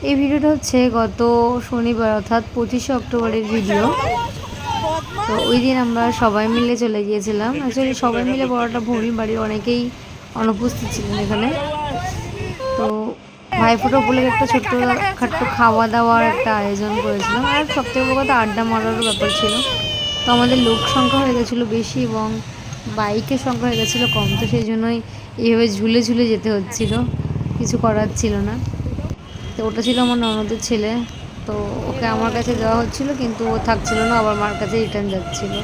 এই ভিডিওটা হচ্ছে গত শনিবার অর্থাৎ 25শে অক্টোবরের ভিডিও। তো ওই দিন আমরা সবাই মিলে চলে গিয়েছিলাম। অ্যাকচুয়ালি সবাই মিলে বড়টা ভুল, বাড়ির অনেকেই অনুপস্থিত ছিলেন এখানে। তো ভাইফোঁটা বলে একটা ছোট্ট খাট্ট খাওয়া দাওয়ার একটা আয়োজন করেছিলাম, আর সবথেকে বড় কথা আড্ডা মারারও ব্যাপার ছিল। তো আমাদের লোক সংখ্যা হয়ে গেছিলো বেশি এবং বাইকের সংখ্যা হয়ে গেছিলো কম, তো সেই জন্যই এইভাবে ঝুলে ঝুলে যেতে হচ্ছিলো, কিছু করার ছিল না। তো ওটা ছিল আমার ননদের ছেলে, তো ওকে আমার কাছে দেওয়া হচ্ছিলো কিন্তু ও থাকছিলো না, আবার মার কাছে রিটার্ন যাচ্ছিলো।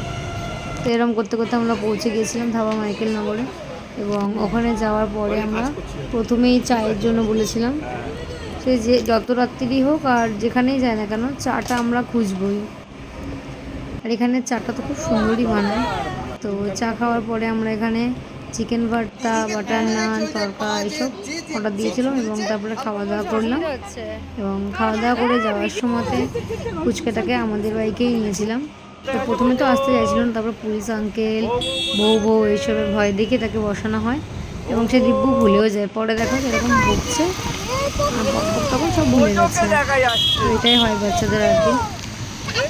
তো এরকম করতে করতে আমরা পৌঁছে গিয়েছিলাম ধাবা মাইকেল নগরে। এবং ওখানে যাওয়ার পরে আমরা প্রথমেই চায়ের জন্য বলেছিলাম। সে যে যত রাত্রি হোক আর যেখানেই যায় না কেন, চাটা আমরা খুঁজবই। আর এখানে চাটা তো খুব সুন্দরই বানায়। তো চা খাওয়ার পরে আমরা এখানে চিকেন ভর্তা, বাটার নান, তড়কা এসব অর্ডার দিয়েছিলাম এবং তারপরে খাওয়া দাওয়া করলাম। এবং খাওয়া দাওয়া করে যাওয়ার সময়তে ফুচকাটাকে আমাদের বাইকেই নিয়েছিলাম। তো প্রথমে তো আসতে চাইছিল না, তারপর পুলিশ আঙ্কেল, বউ এইসবের ভয় দেখে তাকে বসানো হয় এবং সে দিব্যু ভুলেও যায়। পরে দেখো এরকম বকছে আর তখন সব ভুলে গেছে। তো এটাই হয় বাচ্চাদের আর কি।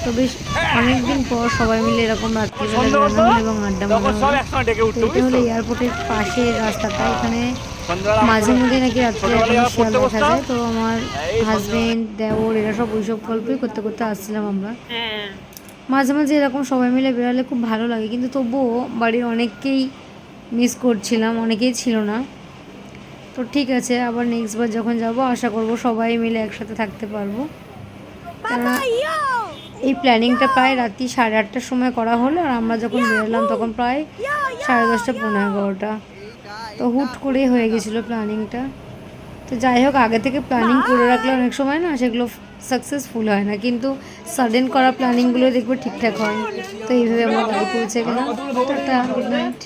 তো বেশ অনেকদিন পর সবাই মিলে এরকম রাত্রিবেলা বেরোনো হলো এবং আড্ডা মারা হলো। তো এটা হলো এয়ারপোর্টের পাশের রাস্তাটা। এখানে মাঝে মধ্যে নাকি রাত্রে এখন শিয়াল দেখা যায়। তো আমার হাজবেন্ড, দেওর এরা সব ওইসব গল্পই করতে করতে আসছিলাম আমরা। মাঝে মাঝে এরকম সবাই মিলে বেরোলে খুব ভালো লাগে, কিন্তু তবুও বাড়ির অনেককেই মিস করছিলাম, অনেকেই ছিল না। তো ঠিক আছে, আবার নেক্সট বার যখন যাব আশা করব সবাই মিলে একসাথে থাকতে পারবো। এই প্ল্যানিংটা প্রায় রাত্রি 8:30টার সময় করা হলো, আর আমরা যখন বেরোলাম তখন প্রায় 10:30 পৌনে 11টা। তো হুট করে হয়ে গেছিলো প্ল্যানিংটা। তো যাই হোক, আগে থেকে প্ল্যানিং করে রাখলে অনেক সময় না সেগুলো সাকসেসফুল হয় না, কিন্তু সাডেন করা প্ল্যানিংগুলো দেখবে ঠিকঠাক হয়। তো এইভাবে আমরা বাড়ি পৌঁছে গেলাম। Tata, good night.